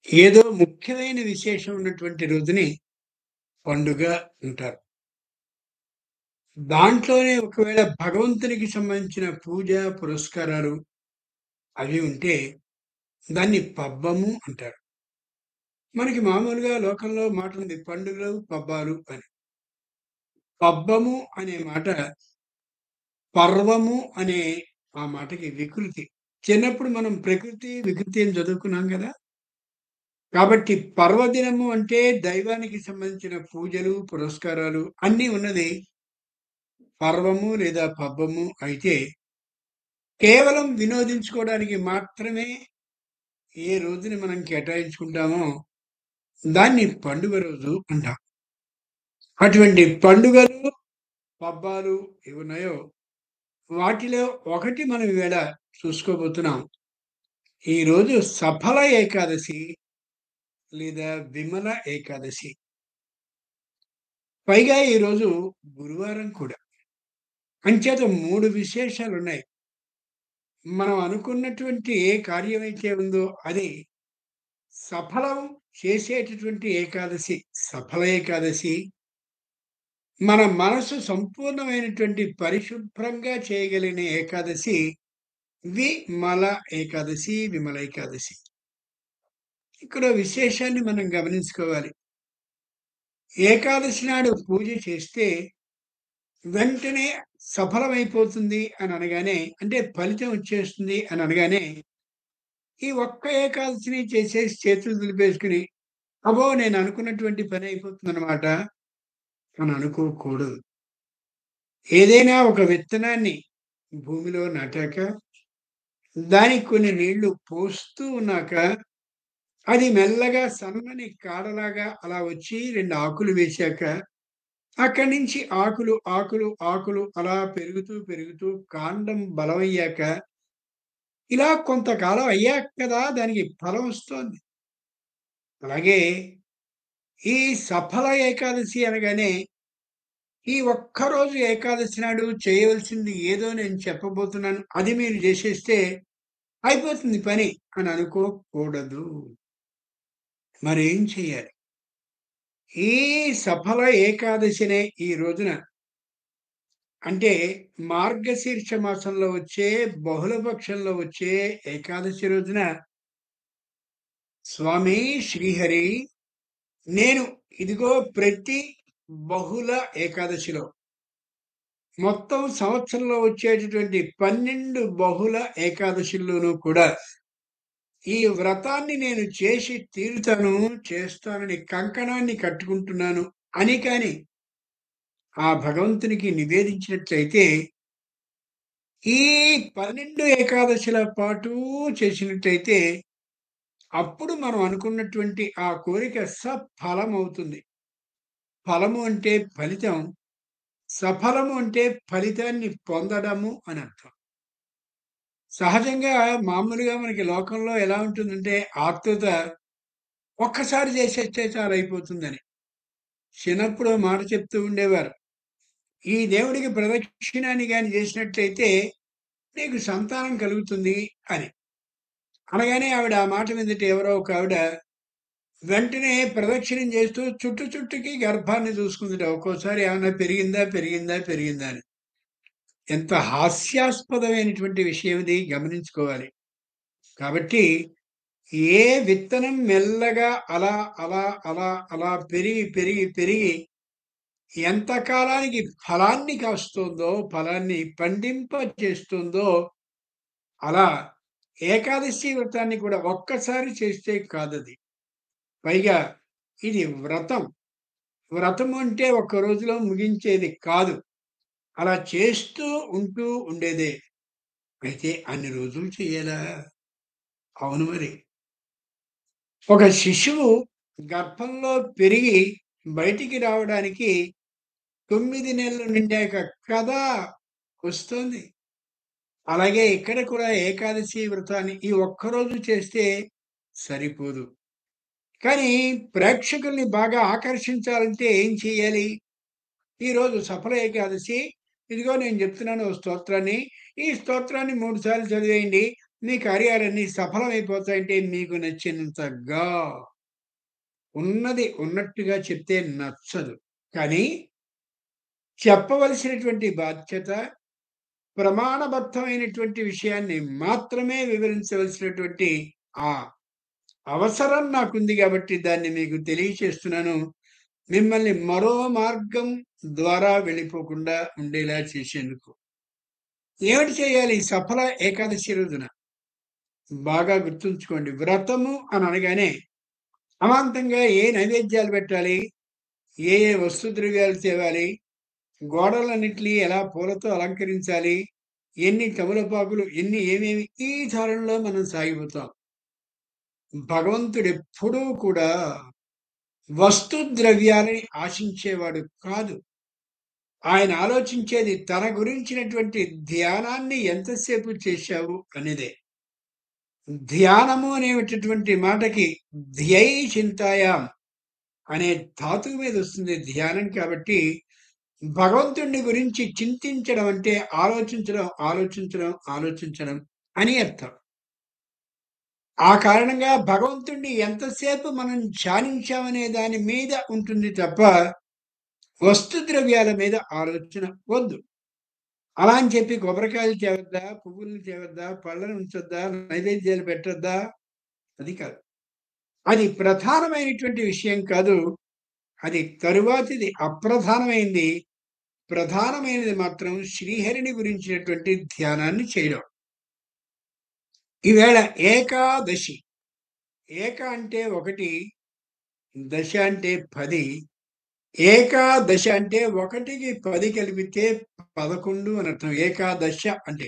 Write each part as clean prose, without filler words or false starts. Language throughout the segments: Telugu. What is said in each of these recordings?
ఏదో ముఖ్యమైన విశేషం ఉన్నటువంటి రోజుని పండుగ అంటారు. దాంట్లోనే ఒకవేళ భగవంతునికి సంబంధించిన పూజ, పురస్కారాలు అవి ఉంటే దాన్ని పబ్బము అంటారు. మనకి మామూలుగా లోకంలో మాటుంది పండుగలు, పబ్బాలు అని. పబ్బము అనే మాట పర్వము అనే ఆ మాటకి వికృతి. చిన్నప్పుడు మనం ప్రకృతి, వికృతి అని చదువుకున్నాం గదా! కాబట్టి పర్వదినము అంటే దైవానికి సంబంధించిన పూజలు, పురస్కారాలు అన్నీ ఉన్నది పర్వము లేదా పబ్బము అయితే, కేవలం వినోదించుకోవడానికి మాత్రమే ఏ రోజుని మనం కేటాయించుకుంటామో దాన్ని పండుగ రోజు అంటాం. అటువంటి పండుగలు, పబ్బాలు ఏవున్నాయో వాటిలో ఒకటి మనం ఈవేళ చూసుకోబోతున్నాం. ఈరోజు సఫల ఏకాదశి లేదా విమల ఏకాదశి. పైగా ఈరోజు గురువారం కూడా. అంచేత 3 విశేషాలున్నాయి. మనం అనుకున్నటువంటి ఏ కార్యమైతే ఉందో అది సఫలం చేసేటటువంటి ఏకాదశి సఫల ఏకాదశి. మన మనసు సంపూర్ణమైనటువంటి పరిశుభ్రంగా చేయగలిగిన ఏకాదశి విమల ఏకాదశి, విమల ఏకాదశి. ఇక్కడ విశేషాన్ని మనం గమనించుకోవాలి. ఏకాదశి నాడు పూజ చేస్తే వెంటనే సఫలమైపోతుంది అని అనగానే, అంటే ఫలితం వచ్చేస్తుంది అని అనగానే, ఈ ఒక్క ఏకాదశిని చేసేసి చేతులు దులిపేసుకుని, అబ్బో! నేను అనుకున్నటువంటి పని అయిపోతుందన్నమాట అని అనుకోకూడదు. ఏదైనా ఒక విత్తనాన్ని భూమిలో నాటాక, దానికి కొన్ని నీళ్లు పోస్తూ ఉన్నాక, అది మెల్లగా సన్నని కాడలాగా అలా వచ్చి 2 ఆకులు వేశాక, అక్కడి నుంచి ఆకులు, ఆకులు, ఆకులు అలా పెరుగుతూ, పెరుగుతూ కాండం బలమయ్యాక, ఇలా కొంతకాలం అయ్యాక కదా దానికి ఫలం వస్తోంది. అలాగే ఈ సఫల ఏకాదశి అనగానే, ఈ ఒక్కరోజు ఏకాదశి నాడు చేయవలసింది ఏదో నేను చెప్పబోతున్నాను. అది మీరు చేసేస్తే అయిపోతుంది పని అని అనుకోకూడదు. మరేం చేయాలి? ఈ సఫల ఏకాదశినే ఈ రోజున అంటే మార్గశీర్ష మాసంలో వచ్చే బహుళపక్షంలో వచ్చే ఏకాదశి రోజున స్వామి శ్రీహరి నేను ఇదిగో ప్రతి బహుళ ఏకాదశిలో మొత్తం సంవత్సరంలో వచ్చేటటువంటి 12 బహుళ ఏకాదశుల్లోనూ కూడా ఈ వ్రతాన్ని నేను చేసి తీరుతాను, చేస్తానని కంకణాన్ని కట్టుకుంటున్నాను అని కాని ఆ భగవంతునికి నివేదించినట్లయితే ఈ 12 ఏకాదశుల పాటు చేసినట్టయితే అప్పుడు మనం అనుకున్నటువంటి ఆ కోరిక సఫలమవుతుంది. ఫలము అంటే ఫలితం. సఫలము అంటే ఫలితాన్ని పొందడము అని అర్థం. సహజంగా మామూలుగా మనకి లోకంలో ఎలా ఉంటుందంటే ఆత్రుత ఒక్కసారి చేసేస్తే చాలు అయిపోతుందని. చిన్నప్పుడు ఓ మాట చెప్తూ ఉండేవారు. ఈ దేవుడికి ప్రదక్షిణాన్ని గాని చేసినట్లయితే నీకు సంతానం కలుగుతుంది అని. అనగానే ఆవిడ ఆ మాట విందట ఎవరో ఒక ఆవిడ వెంటనే ప్రదక్షిణం చేస్తూ చుట్టుకి గర్భాన్ని చూసుకుందట. ఒక్కోసారి ఏమన్నా పెరిగిందా? పెరిగిందా? పెరిగిందా? అని. ఎంత హాస్యాస్పదమైనటువంటి విషయం ఇది గమనించుకోవాలి. కాబట్టి ఏ విత్తనం మెల్లగా అలా, అలా, అలా, అలా పెరిగి ఎంత కాలానికి ఫలాన్ని కాస్తుందో, ఫలాన్ని పండింప చేస్తుందో, అలా ఏకాదశి వ్రతాన్ని కూడా ఒక్కసారి చేస్తే కాదది. పైగా ఇది వ్రతం. వ్రతం అంటే ఒక్క రోజులో ముగించేది కాదు. అలా చేస్తూ ఉంటూ ఉండేదే. అయితే అన్ని రోజులు చెయ్యాలా? అవును మరి. ఒక శిశువు గర్భంలో పెరిగి బయటికి రావడానికి 9 నెలలు నిండాక కదా వస్తుంది. అలాగే ఇక్కడ కూడా ఏకాదశి వ్రతాన్ని ఈ ఒక్కరోజు చేస్తే సరిపోదు. కానీ ప్రేక్షకుల్ని బాగా ఆకర్షించాలంటే ఏం చేయాలి? ఈరోజు సఫల ఏకాదశి. ఇదిగో నేను చెప్తున్నాను ఓ స్తోత్రాన్ని. ఈ స్తోత్రాన్ని 3 సార్లు చదివేయండి. మీ కార్యాలన్నీ సఫలమైపోతాయంటే మీకు నచ్చినంతగా ఉన్నది ఉన్నట్టుగా చెప్తే నచ్చదు. కానీ చెప్పవలసినటువంటి బాధ్యత, ప్రమాణబద్ధమైనటువంటి విషయాన్ని మాత్రమే వివరించవలసినటువంటి ఆ అవసరం నాకుంది గాబట్టి దాన్ని మీకు తెలియచేస్తున్నాను. మిమ్మల్ని మరో మార్గం ద్వారా వెళ్ళిపోకుండా ఉండేలా చేసేందుకు. ఏమిటి చేయాలి సఫల ఏకాదశి రోజున? బాగా గుర్తుంచుకోండి. వ్రతము అని అనగానే అమాంతంగా ఏ నైవేద్యాలు పెట్టాలి? ఏ ఏ వస్తు ద్రవ్యాలు తేవాలి? గోడలన్నిటిని ఎలా పూలతో అలంకరించాలి? ఎన్ని తమలపాకులు, ఏమేమి ఈ ధోరణిలో మనం సాగిపోతాం. భగవంతుడెప్పుడూ కూడా వస్తు ద్రవ్యాలని ఆశించేవాడు కాదు. ఆయన ఆలోచించేది తన గురించినటువంటి ధ్యానాన్ని ఎంతసేపు చేశావు అనేదే. ధ్యానము అనేటటువంటి మాటకి ధ్యై చింతాయాం అనే ధాతువు మీద వస్తుంది ధ్యానం. కాబట్టి భగవంతుడిని గురించి చింతించడం అంటే ఆలోచించడం అని అర్థం. ఆ కారణంగా భగవంతుడిని ఎంతసేపు మనం ధ్యానించామనే దాని మీద ఉంటుంది తప్ప వస్తు ద్రవ్యాల మీద ఆలోచన వద్దు. అలా అని చెప్పి కొబ్బరికాయలు తేవద్దా, పువ్వులు తేవద్దా, పళ్ళను ఉంచొద్దా, నైవేద్యాలు పెట్టొద్దా? అది కాదు. అది ప్రధానమైనటువంటి విషయం కాదు. అది తరువాతిది అప్రధానమైంది. ప్రధానమైనది మాత్రం శ్రీహరిని గురించినటువంటి ధ్యానాన్ని చేయడం. ఈవేళ ఏకాదశి. ఏక అంటే 1, దశ అంటే 10. ఏకాదశ అంటే 1కి 10 కలిపితే 11 అని అర్థం. ఏకాదశ అంటే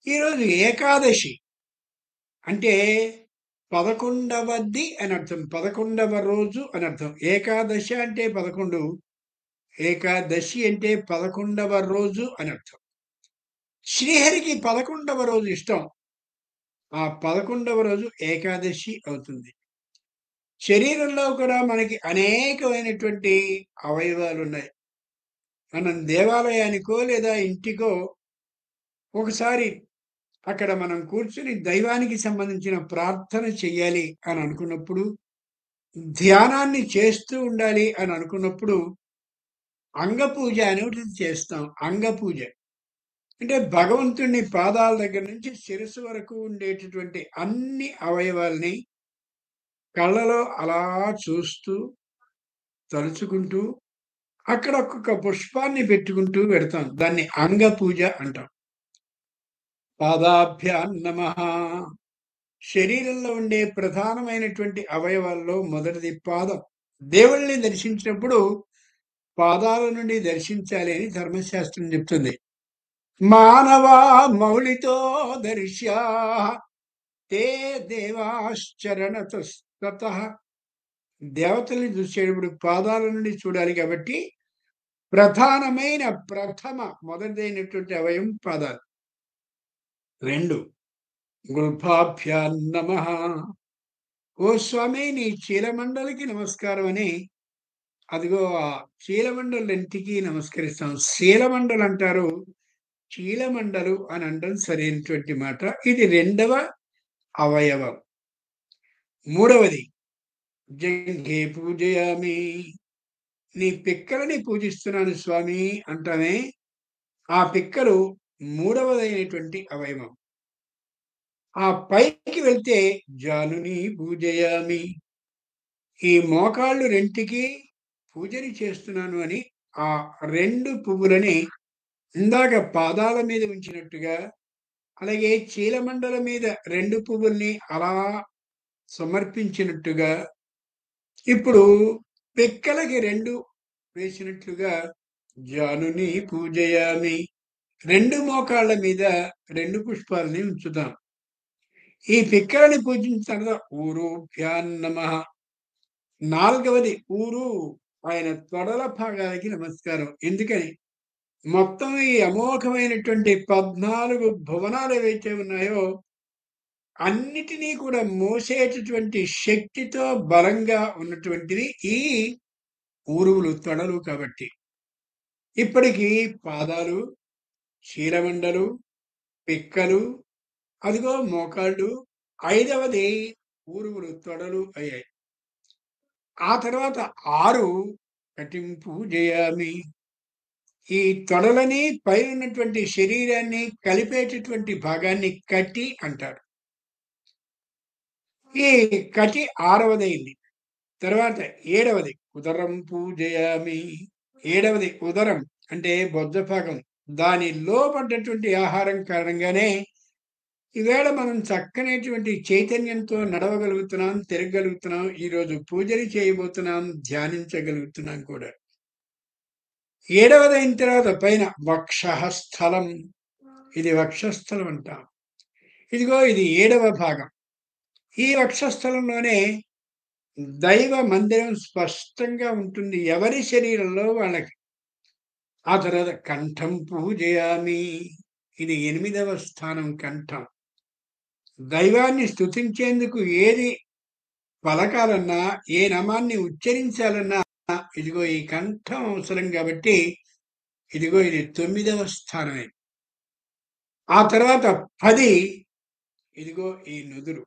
ఈరోజు ఏకాదశి అంటే 11వది అని అర్థం. 11వ రోజు అని అర్థం. ఏకాదశ అంటే 11, ఏకాదశి అంటే 11వ రోజు అని అర్థం. శ్రీహరికి 11వ రోజు ఇష్టం. ఆ 11వ రోజు ఏకాదశి అవుతుంది. శరీరంలో కూడా మనకి అనేకమైనటువంటి అవయవాలు ఉన్నాయి. మనం దేవాలయానికో లేదా ఇంటికో ఒకసారి అక్కడ మనం కూర్చుని దైవానికి సంబంధించిన ప్రార్థన చెయ్యాలి అని అనుకున్నప్పుడు, ధ్యానాన్ని చేస్తూ ఉండాలి అని అనుకున్నప్పుడు అంగపూజ అని ఒకటి చేస్తాం. అంగపూజ అంటే భగవంతుడిని పాదాల దగ్గర నుంచి శిరస్సు వరకు ఉండేటటువంటి అన్ని అవయవాల్ని కళ్ళలో అలా చూస్తూ, తలుచుకుంటూ, అక్కడ ఒక్కొక్క పుష్పాన్ని పెట్టుకుంటూ వెడతాం. దాన్ని అంగపూజ అంటాం. పాదాభ్యాం నమః. శరీరంలో ఉండే ప్రధానమైనటువంటి అవయవాల్లో మొదటిది పాదం. దేవుళ్ళని దర్శించినప్పుడు పాదాల నుండి దర్శించాలి అని ధర్మశాస్త్రం చెప్తుంది. మానవా మౌళితో దర్శ్యా తే దేవాశ్చరణతస్తతః. దేవతల్ని చూసేటప్పుడు పాదాల నుండి చూడాలి కాబట్టి మొదటిదైనటువంటి అవయవం పాదాలు. 2 గుల్ఫాభ్యాం నమః. ఓ స్వామి నీ చీలమండలికి నమస్కారం అని అదిగో ఆ చీలమండలింటికి నమస్కరిస్తాం. శీలమండలు అంటారు, చీలమండలు అని అనడం సరైనటువంటి మాట. ఇది 2వ అవయవం. 3వది జంఘే పూజయామి. నీ పిక్కలని పూజిస్తున్నాను స్వామి అంటామే, ఆ పిక్కలు 3వదైనటువంటి అవయవం. ఆ పైకి వెళ్తే జానుని పూజయామి. ఈ మోకాళ్ళు రెంటికి పూజని చేస్తున్నాను అని ఆ 2 పువ్వులని ఇందాక పాదాల మీద ఉంచినట్టుగా, అలాగే చీలమండల మీద 2 పువ్వుల్ని అలా సమర్పించినట్టుగా, ఇప్పుడు పిక్కలకి 2 వేసినట్లుగా జానుని పూజయామి. 2 మోకాళ్ళ మీద 2 పుష్పాలని ఉంచుతాం. ఈ పిక్కలని పూజించిన తర్వాత ఊరుభ్యాం నమః. 4వది ఊరు, ఆయన తొడల భాగాలకి నమస్కారం. ఎందుకని? మొత్తం ఈ అమోఘమైనటువంటి 14 భువనాలు ఏవైతే ఉన్నాయో అన్నిటినీ కూడా మోసేటటువంటి శక్తితో బలంగా ఉన్నటువంటిది ఈ ఊరువులు, తొడలు కాబట్టి. ఇప్పటికి పాదాలు, చీలమండలు, పిక్కలు, అదిగో మోకాళ్ళు. ఐదవది ఊరువులు తొడలు అయ్యాయి. ఆ తర్వాత 6 కటింపు జేయామి. ఈ తొడలని పైనున్నటువంటి శరీరాన్ని కలిపేటటువంటి భాగాన్ని కటి అంటారు. ఈ కటి 6వదయింది. తర్వాత 7వది ఉదరం పూజయామి. 7వది ఉదరం అంటే బొజ్జ భాగం. దానిలో పడ్డటువంటి ఆహారం కారణంగానే ఈవేళ మనం చక్కనైనటువంటి చైతన్యంతో నడవగలుగుతున్నాం, తిరగగలుగుతున్నాం. ఈరోజు పూజలు చేయబోతున్నాం, ధ్యానించగలుగుతున్నాం కూడా. 7వదైన తర్వాత పైన వక్షస్థలం. ఇది వక్షస్థలం అంటాం. ఇదిగో ఇది 7వ భాగం. ఈ వక్షస్థలంలోనే దైవ మందిరం స్పష్టంగా ఉంటుంది ఎవరి శరీరంలో వాళ్ళకి. ఆ తర్వాత కంఠం పూజయామి. ఇది 8వ స్థానం కంఠం. దైవాన్ని స్తుతించేందుకు ఏది పలకాలన్నా, ఏ నామాన్ని ఉచ్చరించాలన్నా ఇదిగో ఈ కంఠం అవసరం కాబట్టి ఇదిగో ఇది 9వ స్థానమే. ఆ తర్వాత 10 ఇదిగో ఈ నుదురు.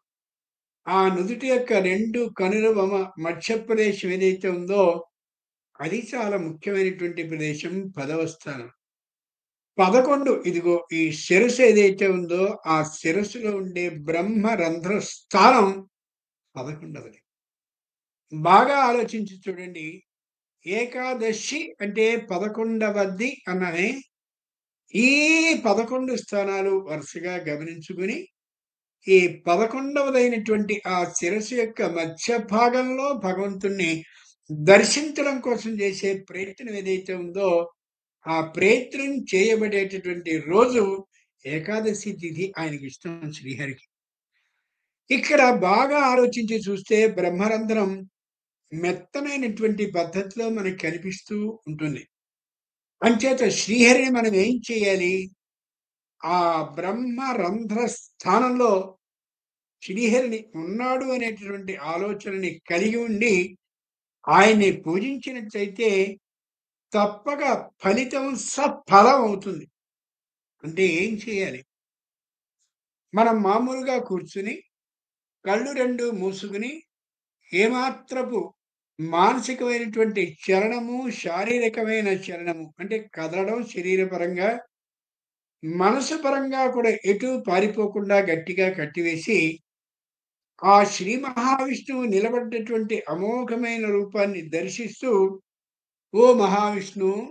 ఆ నుదుటి యొక్క 2 కనుల మధ్య ప్రదేశం ఏదైతే ఉందో అది చాలా ముఖ్యమైనటువంటి ప్రదేశం. 10వ స్థానం. 11 ఇదిగో ఈ శిరస్సు ఏదైతే ఉందో ఆ శిరస్సులో ఉండే బ్రహ్మ రంధ్ర స్థానం 11వది. బాగా ఆలోచించి చూడండి. ఏకాదశి అంటే 11వది అన్ననే. ఈ 11 స్థానాలు వరుసగా గమనించుకుని ఈ 11వదైనటువంటి ఆ శిరస్సు యొక్క మధ్య భాగంలో భగవంతుణ్ణి దర్శించడం కోసం చేసే ప్రయత్నం ఏదైతే ఉందో ఆ ప్రయత్నం చేయబడేటటువంటి రోజు ఏకాదశి తిథి ఆయనకి ఇష్టం శ్రీహరికి. ఇక్కడ బాగా ఆలోచించి చూస్తే బ్రహ్మరంధ్రం మెత్తనైనటువంటి పద్ధతిలో మనకు కనిపిస్తూ ఉంటుంది. అంచేత శ్రీహరిని మనం ఏం చేయాలి? ఆ బ్రహ్మ రంధ్ర స్థానంలో శ్రీహరిని ఉన్నాడు అనేటటువంటి ఆలోచనని కలిగి ఉండి ఆయన్ని పూజించినట్లయితే తప్పక ఫలితం సఫలం అవుతుంది. అంటే ఏం చేయాలి? మనం మామూలుగా కూర్చుని కళ్ళు 2 మూసుకుని ఏమాత్రపు మానసికమైనటువంటి చలనము, శారీరకమైన చలనము అంటే కదలడం శరీరపరంగా, మనసు పరంగా కూడా ఎటు పారిపోకుండా గట్టిగా కట్టివేసి ఆ శ్రీ మహావిష్ణువు నిలబడ్డటువంటి అమోఘమైన రూపాన్ని దర్శిస్తూ, ఓ మహావిష్ణువు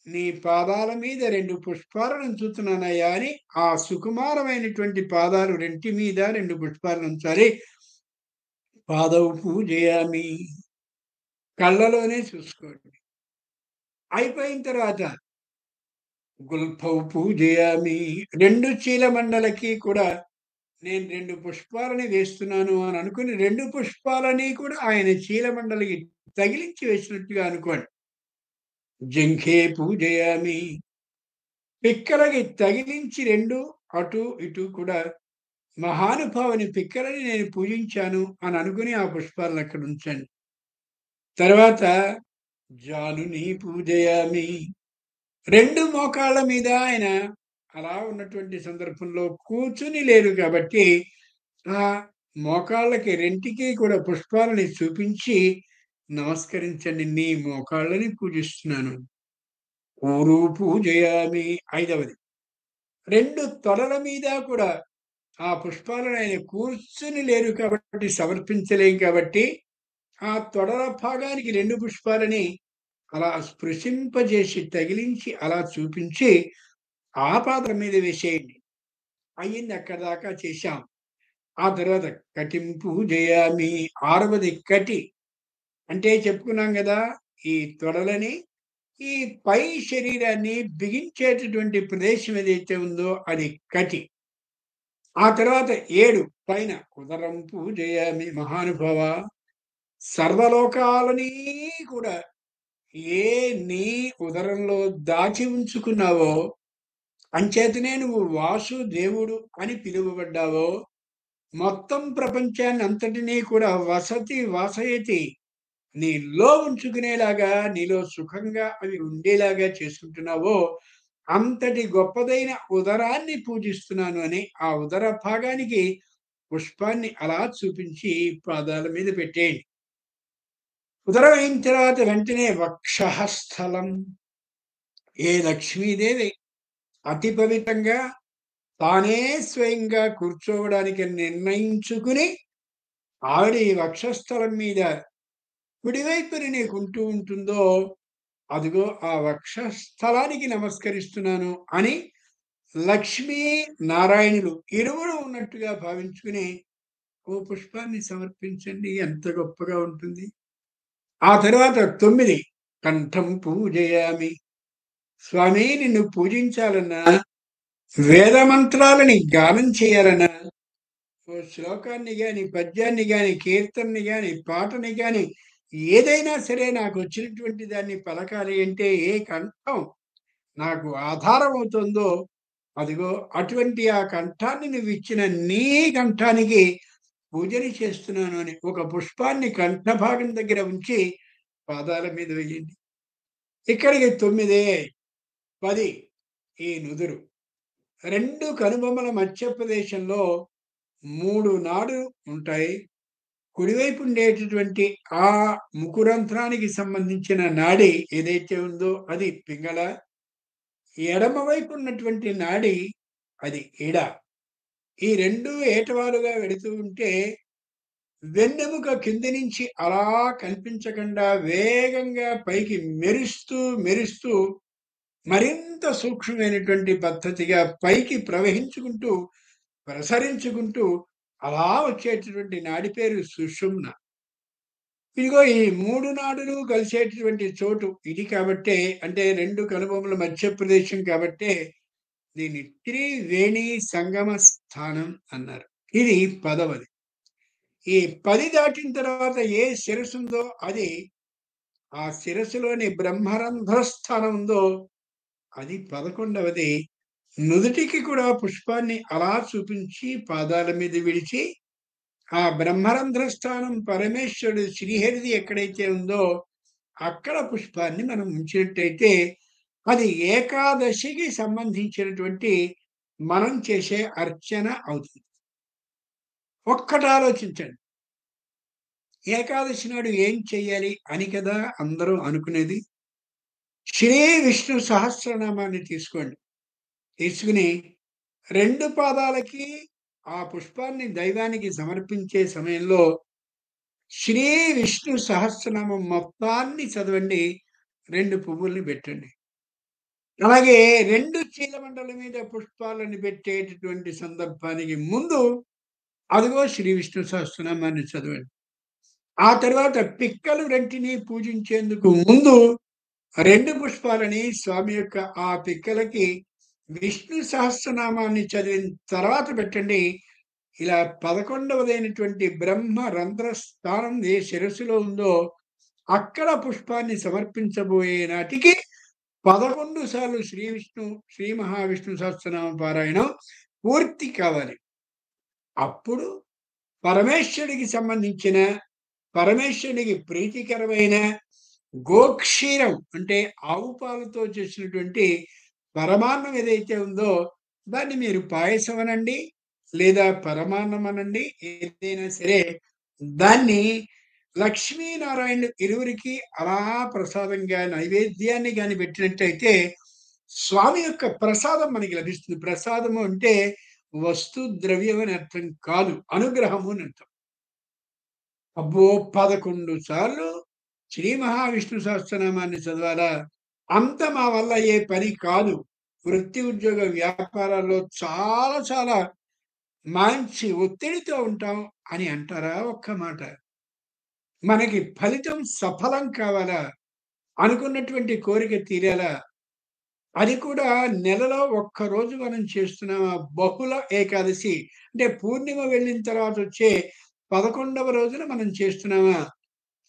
నీ పాదాల మీద 2 పుష్పాలను ఉంచుతున్నానయ్యా అని ఆ సుకుమారమైనటువంటి పాదాలు రెంటి మీద 2 పుష్పాలను ఉంచాలి. పాదౌ పూజయామి. కళ్ళలోనే చూసుకోండి. అయిపోయిన తర్వాత గుల్ఫౌ పూజయామి. 2 చీలమండలకి కూడా నేను 2 పుష్పాలని వేస్తున్నాను అని అనుకుని 2 పుష్పాలని కూడా ఆయన చీలమండలికి తగిలించి వేసినట్టుగా అనుకోండి. జంఘే పూజయామి. పిక్కలకి తగిలించి 2 అటు ఇటు కూడా మహానుభావుని పిక్కలని నేను పూజించాను అని అనుకుని ఆ పుష్పాలను అక్కడ ఉంచండి. తర్వాత జానుని పూజయామి. 2 మోకాళ్ళ మీద ఆయన అలా ఉన్నటువంటి సందర్భంలో కూర్చుని లేరు కాబట్టి ఆ మోకాళ్ళకి రెంటికి కూడా పుష్పాలని చూపించి నమస్కరించండి. నీ మోకాళ్ళని పూజిస్తున్నాను. ఊరు పూజయామి. 5వది 2 తొడల మీద కూడా ఆ పుష్పాలను ఆయన కూర్చుని లేరు కాబట్టి సమర్పించలేం కాబట్టి ఆ తొడల భాగానికి 2 పుష్పాలని అలా స్పృశింపజేసి తగిలించి అలా చూపించి ఆ పాత్ర మీద వేసేయండి. అయ్యింది. అక్కడి దాకా చేశాం. ఆ తర్వాత కటిం పూజయామి. 6వది కటి. అంటే చెప్పుకున్నాం కదా ఈ తొడలని ఈ పై శరీరాన్ని బిగించేటటువంటి ప్రదేశం ఏదైతే ఉందో అది కటి. ఆ తర్వాత 7 పైన ఉదరం పూజయామి. మహానుభావ సర్వలోకాలని కూడా ఏ నీ ఉదరంలో దాచి ఉంచుకున్నావో అంచేతనే నువ్వు వాసుదేవుడు అని పిలువబడ్డావో మొత్తం ప్రపంచాన్ని అంతటినీ కూడా వసతి వాసయతి నీలో ఉంచుకునేలాగా నీలో సుఖంగా అవి ఉండేలాగా చేసుకుంటున్నావో అంతటి గొప్పదైన ఉదరాన్ని పూజిస్తున్నాను అని ఆ ఉదర భాగానికి పుష్పాన్ని అలా చూపించి పాదాల మీద పెట్టేయండి. ఉదరం అయిన తర్వాత వెంటనే వక్షస్థలం. ఏ లక్ష్మీదేవి అతి పవిత్రంగా తానే స్వయంగా కూర్చోవడానికి నిర్ణయించుకుని ఆవిడ ఈ వక్షస్థలం మీద కుడివైపుని నీకుంటూ ఉంటుందో అదిగో ఆ వక్షస్థలానికి నమస్కరిస్తున్నాను అని లక్ష్మీ నారాయణులు ఇరువురు ఉన్నట్టుగా భావించుకుని ఓ పుష్పాన్ని సమర్పించండి, ఎంత గొప్పగా ఉంటుంది. ఆ తర్వాత 9 కంఠం పూజయామి. స్వామి నిన్ను పూజించాలన్నా, వేద మంత్రాలని గానం చేయాలన్నా, ఓ శ్లోకాన్ని గాని, పద్యాన్ని గాని, కీర్తనని గాని, పాటని గాని ఏదైనా సరే నాకు వచ్చినటువంటి దాన్ని పలకాలి అంటే ఏ కంఠం నాకు ఆధారం అవుతుందో అదిగో అటువంటి ఆ కంఠాన్ని నువ్వు ఇచ్చిన నీ కంఠానికి పూజని చేస్తున్నాను అని ఒక పుష్పాన్ని కంఠభాగం దగ్గర ఉంచి పాదాల మీద వేయండి. ఇక్కడికి 9, 10 ఈ నుదురు. 2 కనుబొమ్మల మధ్య ప్రదేశంలో 3 నాడు ఉంటాయి. కుడివైపు ఉండేటటువంటి ఆ ముకురంధ్రానికి సంబంధించిన నాడి ఏదైతే ఉందో అది పింగళ. ఎడమ వైపు ఉన్నటువంటి నాడి అది ఎడ. ఈ 2 ఏటవాలుగా వెడుతూ ఉంటే వెన్నెముక కింది నుంచి అలా కనిపించకుండా వేగంగా పైకి మెరుస్తూ మెరుస్తూ మరింత సూక్ష్మమైనటువంటి పద్ధతిగా పైకి ప్రవహించుకుంటూ ప్రసరించుకుంటూ అలా వచ్చేటటువంటి నాడి పేరు సుషుమ్న. ఇదిగో ఈ 3 నాడులు కలిసేటటువంటి చోటు ఇది కాబట్టే, అంటే 2 కనుబొమ్మల మధ్య ప్రదేశం కాబట్టే దీన్ని త్రివేణి సంగమ స్థానం అన్నారు. ఇది 10వది. ఈ 10 దాటిన తర్వాత ఏ శిరస్సు ఉందో అది ఆ శిరస్సులోని బ్రహ్మరంధ్ర స్థానం ఉందో అది 11వది. నుదుటికి కూడా పుష్పాన్ని అలా చూపించి పాదాల మీద విడిచి ఆ బ్రహ్మరంధ్ర స్థానం పరమేశ్వరుడు శ్రీహరిది ఎక్కడైతే ఉందో అక్కడ పుష్పాన్ని మనం ఉంచినట్టయితే అది ఏకాదశికి సంబంధించినటువంటి మనం చేసే అర్చన అవుతుంది. ఒక్కటి ఆలోచించండి, ఏకాదశి నాడు ఏం చెయ్యాలి అని కదా అందరూ అనుకునేది. శ్రీ విష్ణు సహస్రనామాన్ని తీసుకోండి. తీసుకుని 2 పాదాలకి ఆ పుష్పాన్ని దైవానికి సమర్పించే సమయంలో శ్రీ విష్ణు సహస్రనామం మొత్తాన్ని చదవండి. 2 పువ్వుల్ని పెట్టండి. అలాగే 2 చీలమండల మీద పుష్పాలను పెట్టేటటువంటి సందర్భానికి ముందు అదిగో శ్రీ విష్ణు సహస్రనామాన్ని చదవండి. ఆ తర్వాత పిక్కలు రెంటిని పూజించేందుకు ముందు 2 పుష్పాలని స్వామి యొక్క ఆ పిక్కలకి విష్ణు సహస్రనామాన్ని చదివిన తర్వాత పెట్టండి. ఇలా 11వదైనటువంటి బ్రహ్మ రంధ్ర స్థానం ఏ శిరస్సులో ఉందో అక్కడ పుష్పాన్ని సమర్పించబోయే నాటికి 11 సార్లు శ్రీ మహావిష్ణు సహస్రనామ పారాయణం పూర్తి కావాలి. అప్పుడు పరమేశ్వరుడికి సంబంధించిన, పరమేశ్వరుడికి ప్రీతికరమైన గోక్షీరం అంటే ఆవు పాలతో చేసినటువంటి పరమాన్నం ఏదైతే ఉందో దాన్ని మీరు పాయసం అనండి లేదా పరమాన్నం అనండి, ఏదైనా సరే దాన్ని లక్ష్మీనారాయణ ఇరువురికి అలా ప్రసాదంగా నైవేద్యాన్ని గాని పెట్టినట్టయితే స్వామి యొక్క ప్రసాదం మనకి లభిస్తుంది. ప్రసాదము అంటే వస్తు ద్రవ్యం అని అర్థం కాదు, అనుగ్రహము అని అర్థం. అబ్బో 11 సార్లు శ్రీ మహావిష్ణు సహస్రనామాన్ని చదవాలా? అంత మా వల్ల ఏ పని కాదు. వృత్తి ఉద్యోగ వ్యాపారాల్లో చాలా చాలా మంచి ఒత్తిడితో ఉంటాం అని అంటారా? ఒక్క మాట. మనకి ఫలితం సఫలం కావాలా? అనుకున్నటువంటి కోరిక తీరాలా? అది కూడా నెలలో ఒక్కరోజు మనం చేస్తున్నామా? బహుళ ఏకాదశి అంటే పూర్ణిమ వెళ్ళిన తర్వాత వచ్చే 11వ రోజున మనం చేస్తున్నామా?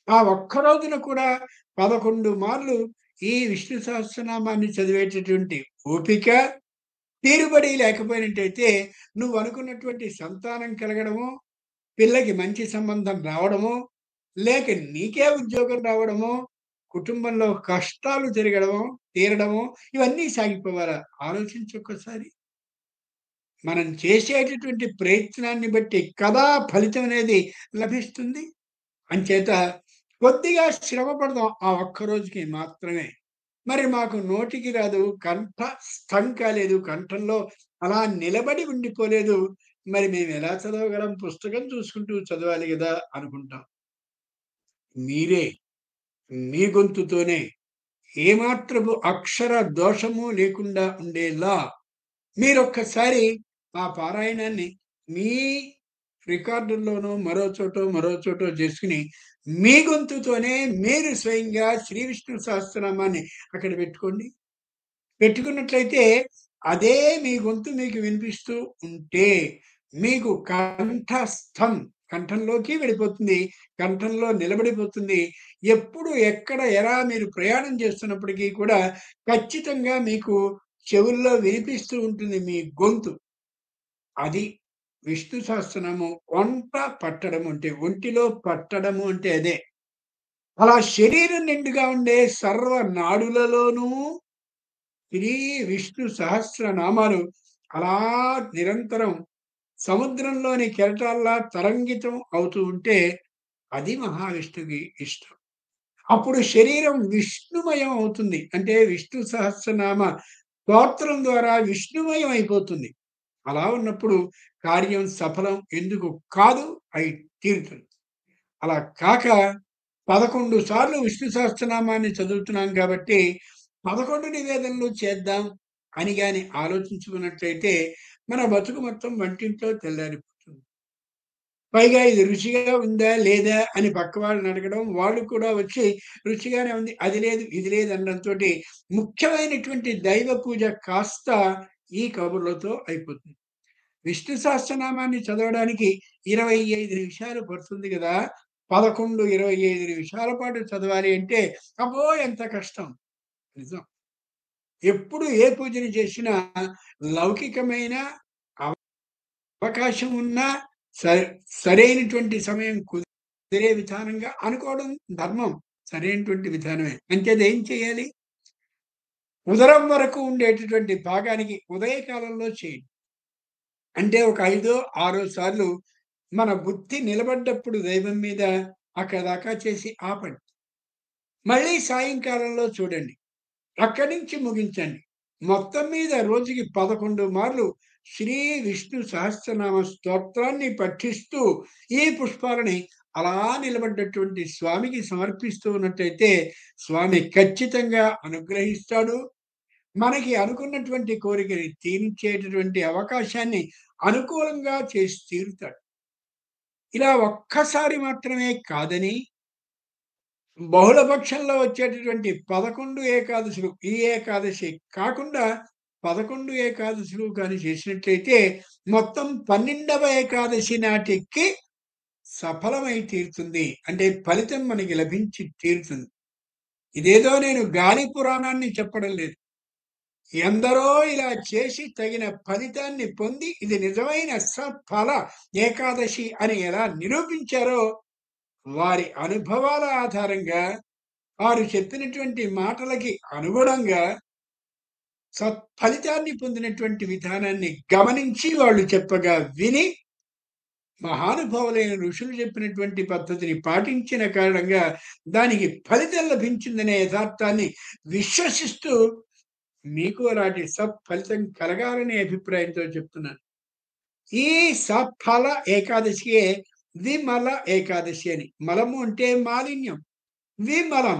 ఆ ఒక్క రోజున కూడా 11 మార్లు ఈ విష్ణు సహస్రనామాన్ని చదివేటటువంటి ఓపిక, తీరుబడి లేకపోయినట్టయితే నువ్వు అనుకున్నటువంటి సంతానం కలగడము, పిల్లకి మంచి సంబంధం రావడము, లేక నీకే ఉద్యోగం రావడము, కుటుంబంలో కష్టాలు తీరడమో ఇవన్నీ సాగిపోవాలా? ఆలోచించు ఒక్కసారి. మనం చేసేటటువంటి ప్రయత్నాన్ని బట్టి కదా ఫలితం అనేది లభిస్తుంది. అంచేత కొద్దిగా శ్రమ పడదాం ఆ ఒక్క రోజుకి మాత్రమే. మరి మాకు నోటికి రాదు, కంఠస్థం కాలేదు, కంఠంలో అలా నిలబడి ఉండిపోలేదు. మరి మేమెలా చదవగలం? పుస్తకం చూసుకుంటూ చదవాలి గదా! అనుకుంటాం. మీరే మీ గొంతుతోనే ఏమాత్రపు అక్షర దోషము లేకుండా ఉండేలా మీరొక్కసారి ఆ పారాయణాన్ని మీ రికార్డుల్లోనో, మరో చోటో చేసుకొని, మీ గొంతుతోనే మీరు స్వయంగా శ్రీ విష్ణు సహస్రనామాన్ని అక్కడ పెట్టుకోండి. పెట్టుకున్నట్లయితే అదే మీ గొంతు మీకు వినిపిస్తూ ఉంటే, మీకు కంఠస్థం కంఠంలోకి వెళ్ళిపోతుంది. కంఠంలో నిలబడిపోతుంది. ఎప్పుడు, ఎక్కడ, ఎలా మీరు ప్రయాణం చేస్తున్నప్పటికీ కూడా ఖచ్చితంగా మీకు చెవుల్లో వినిపిస్తూ ఉంటుంది మీ గొంతు. అది విష్ణు సహస్రనామం ఒంట పట్టడం అంటే, ఒంటిలో పట్టడము అంటే అదే. అలా శరీరం నిండుగా ఉండే సర్వ నాడులలోనూ శ్రీ విష్ణు సహస్రనామాలు అలా నిరంతరం సముద్రంలోని కెరటాల్లా తరంగితం అవుతూ ఉంటే అది మహావిష్ణువుకి ఇష్టం. అప్పుడు శరీరం విష్ణుమయం అవుతుంది. అంటే విష్ణు సహస్రనామ స్తోత్రం ద్వారా విష్ణుమయం అయిపోతుంది. అలా ఉన్నప్పుడు కార్యం సఫలం ఎందుకు కాదు? అయి తీరుతుంది. అలా కాక 11 సార్లు విష్ణు సహస్రనామాన్ని చదువుతున్నాం కాబట్టి 11 నివేదనలు చేద్దాం అని గాని ఆలోచించుకున్నట్లయితే మన బతుకు మొత్తం వంటింట్లో తెల్లారిపోతుంది. పైగా ఇది రుచిగా ఉందా? లేదా? అని పక్క వాళ్ళని అడగడం, వాళ్ళు కూడా వచ్చి రుచిగానే ఉంది, అది లేదు, ఇది లేదు అనడంతోటి ముఖ్యమైనటువంటి దైవ పూజ కాస్త ఈ కబుర్లతో అయిపోతుంది. విష్ణు సహస్రనామాన్ని చదవడానికి 25 నిమిషాలు పడుతుంది గదా! 11, 25 నిమిషాల పాటు చదవాలి అంటే అబ్బో! ఎంత కష్టం. నిజం. ఎప్పుడు ఏ పూజను చేసినా లౌకికమైన అవకాశం ఉన్నా స సరైనటువంటి సమయం కుదిరే విధానంగా అనుకోవడం ధర్మం. సరైనటువంటి విధానమే. అంచేత ఏం చేయాలి? ఉదరం వరకు ఉండేటటువంటి భాగానికి ఉదయకాలంలో చేయండి. అంటే ఒక ఐదో, ఆరో సార్లు మన బుద్ధి నిలబడ్డప్పుడు దైవం మీద అక్కడి దాకా చేసి ఆపండి. మళ్ళీ సాయంకాలంలో చూడండి. అక్కడి నుంచి ముగించండి. మొత్తం మీద రోజుకి 11 మార్లు శ్రీ విష్ణు సహస్రనామ స్తోత్రాన్ని పఠిస్తూ ఈ పుష్పాలని అలా నిలబడ్డటువంటి స్వామికి సమర్పిస్తూ ఉన్నట్టయితే స్వామి ఖచ్చితంగా అనుగ్రహిస్తాడు. మనకి అనుకున్నటువంటి కోరికని తీర్చేటటువంటి అవకాశాన్ని అనుకూలంగా చేసి తీరుతాడు. ఇలా ఒక్కసారి మాత్రమే కాదని బహుళపక్షంలో వచ్చేటటువంటి 11 ఏకాదశులు, ఈ ఏకాదశి కాకుండా 11 ఏకాదశులు గాని చేసినట్లయితే మొత్తం 12వ ఏకాదశి నాటికి సఫలమై తీరుతుంది. అంటే ఫలితం మనకి లభించి తీరుతుంది. ఇదేదో నేను గాలి పురాణాన్ని చెప్పడం లేదు. ఎందరో ఇలా చేసి తగిన ఫలితాన్ని పొంది ఇది నిజమైన సఫల ఏకాదశి అని ఎలా నిరూపించారో వారి అనుభవాల ఆధారంగా వారు చెప్పినటువంటి మాటలకి అనుగుణంగా సత్ఫలితాన్ని పొందినటువంటి విధానాన్ని గమనించి వాళ్ళు చెప్పగా విని మహానుభావులైన ఋషులు చెప్పినటువంటి పద్ధతిని పాటించిన కారణంగా దానికి ఫలితం లభించిందనే యథార్థాన్ని విశ్వసిస్తూ మీకు అలాంటి సత్ఫలితం కలగాలనే అభిప్రాయంతో చెప్తున్నాను. ఈ సఫల ఏకాదశియే విమల ఏకాదశి అని. మలము అంటే మాలిన్యం. విమలం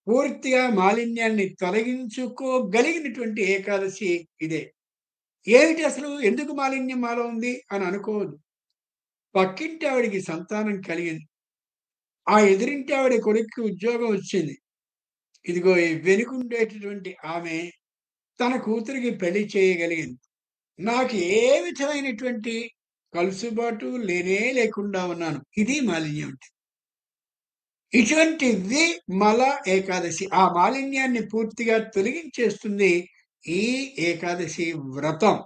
పూర్తిగా మాలిన్యాన్ని తొలగించుకోగలిగినటువంటి ఏకాదశి ఇదే. ఏమిటి అసలు? ఎందుకు మాలిన్యం మాలో ఉంది అని అనుకోవద్దు. పక్కింటి ఆవిడికి సంతానం కలిగింది. ఆ ఎదురింటి ఆవిడ కొడుక్కి ఉద్యోగం వచ్చింది. ఇదిగో ఈ వెనుకుండేటటువంటి ఆమె తన కూతురికి పెళ్లి చేయగలిగింది. నాకు ఏ విధమైనటువంటి కలుసుబాటు లేనే లేకుండా ఉన్నాను. ఇది మాలిన్యం అంటే. ఇటువంటి విమల ఏకాదశి ఆ మాలిన్యాన్ని పూర్తిగా తొలగించేస్తుంది ఈ ఏకాదశి వ్రతం.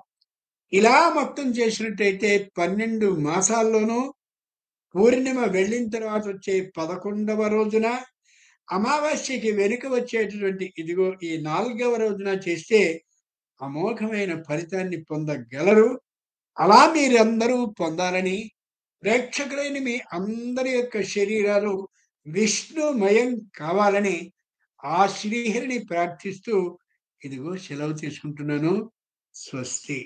ఇలా మొత్తం చేసినట్టయితే 12 మాసాల్లోనూ పూర్ణిమ వెళ్ళిన తర్వాత వచ్చే 11వ రోజున అమావాస్యకి వెనుక వచ్చేటటువంటి ఇదిగో ఈ 4వ రోజున చేస్తే అమోఘమైన ఫలితాన్ని పొందగలరు. అలా మీరందరూ పొందాలని, ప్రేక్షకులైన మీ అందరి యొక్క శరీరాలు విష్ణుమయం కావాలని ఆ శ్రీహరిని ప్రార్థిస్తూ ఇదిగో సెలవు తీసుకుంటున్నాను. స్వస్తి.